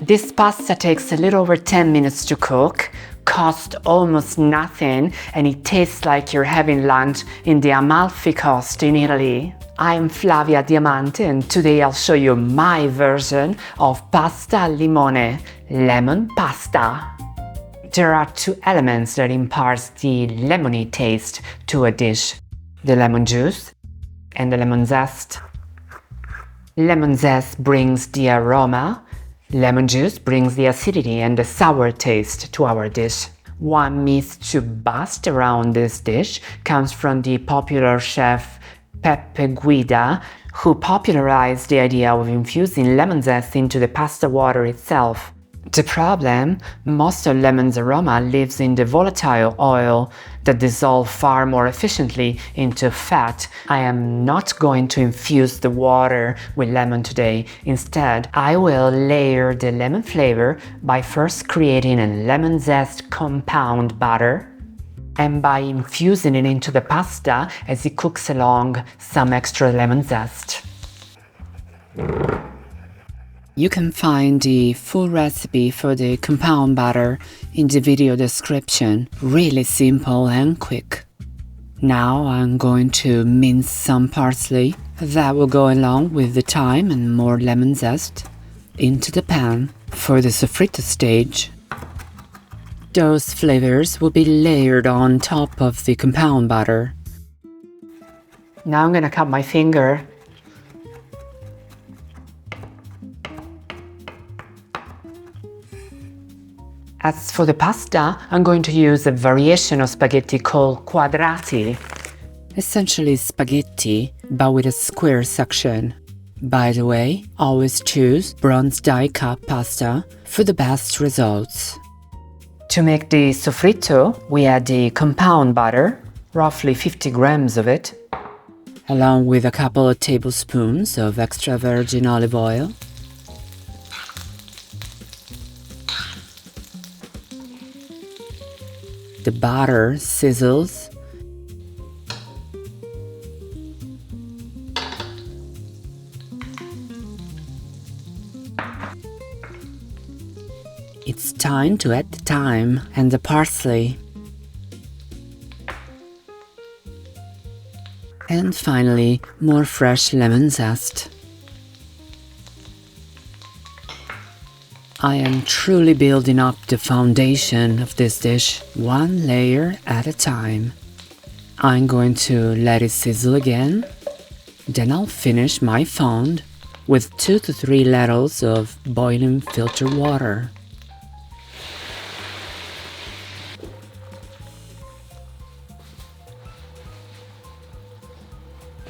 This pasta takes a little over 10 minutes to cook, costs almost nothing, and it tastes like you're having lunch in the Amalfi Coast in Italy. I'm Flavia Diamante, and today I'll show you my version of pasta al limone, lemon pasta. There are two elements that impart the lemony taste to a dish: the lemon juice and the lemon zest. Lemon zest brings the aroma, lemon juice brings the acidity and the sour taste to our dish. One myth to bust around this dish comes from the popular chef Pepe Guida, who popularized the idea of infusing lemon zest into the pasta water itself. The problem: most of lemon's aroma lives in the volatile oil that dissolves far more efficiently into fat. I am not going to infuse the water with lemon today. Instead, I will layer the lemon flavor by first creating a lemon zest compound batter, and by infusing it into the pasta as it cooks along some extra lemon zest. You can find the full recipe for the compound batter in the video description. Really simple and quick. Now I'm going to mince some parsley. That will go along with the thyme and more lemon zest into the pan for the soffritto stage. Those flavors will be layered on top of the compound batter. Now I'm gonna cut my finger. As for the pasta, I'm going to use a variation of spaghetti called quadrati. Essentially spaghetti, but with a square section. By the way, always choose bronze die cut pasta for the best results. To make the soffritto, we add the compound butter, roughly 50 grams of it, along with a couple of tablespoons of extra virgin olive oil. The batter sizzles. It's time to add the thyme and the parsley. And finally, more fresh lemon zest. I am truly building up the foundation of this dish, one layer at a time. I'm going to let it sizzle again. Then I'll finish my fond with 2 to 3 ladles of boiling filtered water.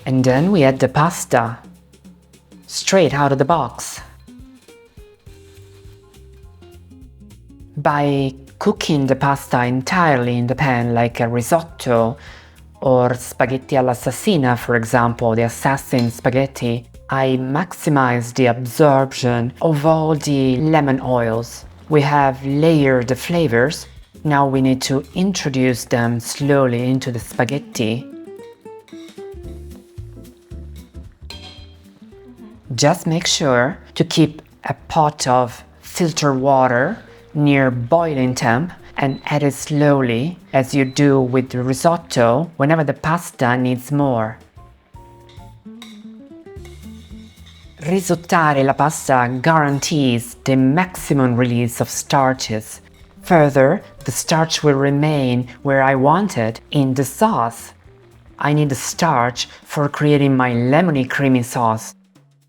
And then we add the pasta, straight out of the box. By cooking the pasta entirely in the pan like a risotto or spaghetti all'assassina, for example, the assassin spaghetti, I maximize the absorption of all the lemon oils. We have layered the flavors. Now we need to introduce them slowly into the spaghetti. Just make sure to keep a pot of filtered water near boiling temp and add it slowly, as you do with the risotto whenever the pasta needs more. Risottare la pasta guarantees the maximum release of starches. Further, the starch will remain where I want it, in the sauce. I need the starch for creating my lemony creamy sauce.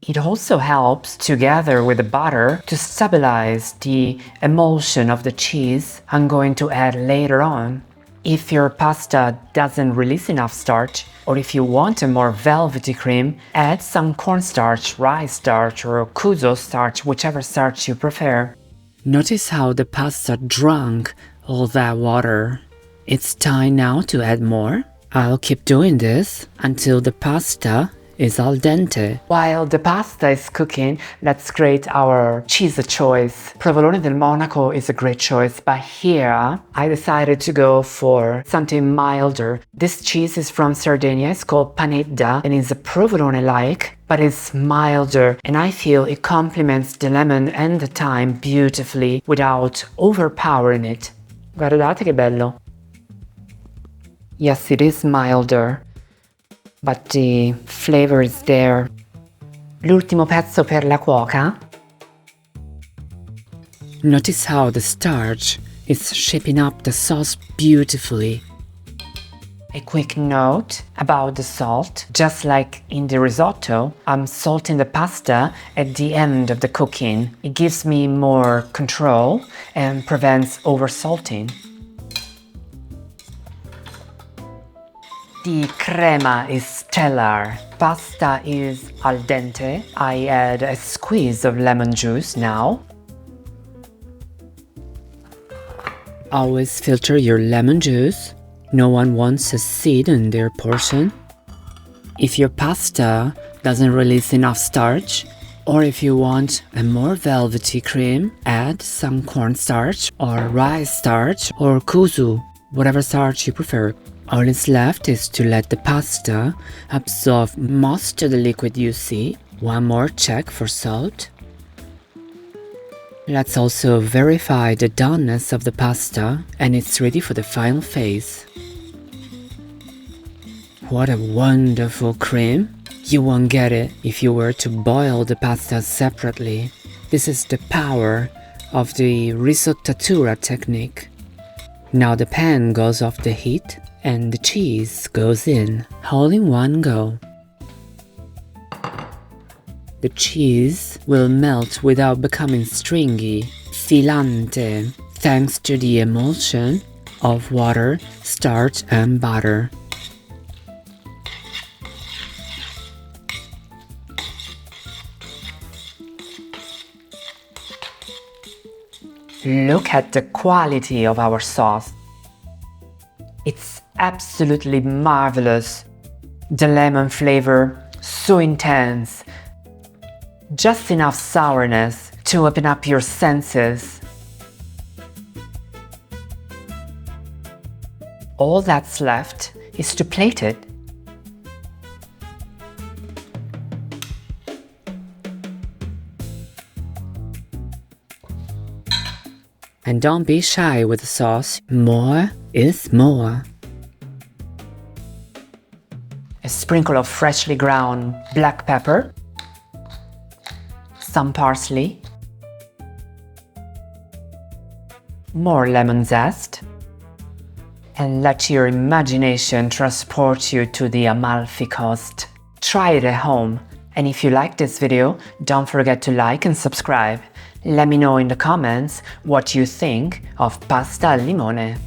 It also helps, together with the butter, to stabilize the emulsion of the cheese I'm going to add later on. If your pasta doesn't release enough starch, or if you want a more velvety cream, add some cornstarch, rice starch, or kuzo starch, whichever starch you prefer. Notice how the pasta drank all that water. It's time now to add more. I'll keep doing this until the pasta is al dente. While the pasta is cooking, let's create our cheese choice. Provolone del Monaco is a great choice, but here I decided to go for something milder. This cheese is from Sardinia, it's called panetta, and it's a provolone-like, but it's milder, and I feel it complements the lemon and the thyme beautifully without overpowering it. Guardate che bello. Yes, it is milder, but the flavor is there. L'ultimo pezzo per la cuoca. Notice how the starch is shaping up the sauce beautifully. A quick note about the salt. Just like in the risotto, I'm salting the pasta at the end of the cooking. It gives me more control and prevents oversalting. The crema is stellar. Pasta is al dente. I add a squeeze of lemon juice now. Always filter your lemon juice. No one wants a seed in their portion. If your pasta doesn't release enough starch, or if you want a more velvety cream, add some cornstarch or rice starch or kuzu, whatever starch you prefer. All that's left is to let the pasta absorb most of the liquid you see. One more check for salt. Let's also verify the doneness of the pasta, and it's ready for the final phase. What a wonderful cream! You won't get it if you were to boil the pasta separately. This is the power of the risottatura technique. Now the pan goes off the heat and the cheese goes in, all in one go. The cheese will melt without becoming stringy, filante, thanks to the emulsion of water, starch and butter. Look at the quality of our sauce. It's absolutely marvelous. The lemon flavor, so intense. Just enough sourness to open up your senses. All that's left is to plate it. And don't be shy with the sauce. More is more. A sprinkle of freshly ground black pepper, some parsley, more lemon zest, and let your imagination transport you to the Amalfi Coast. Try it at home, and if you like this video, don't forget to like and subscribe. Let me know in the comments what you think of pasta al limone.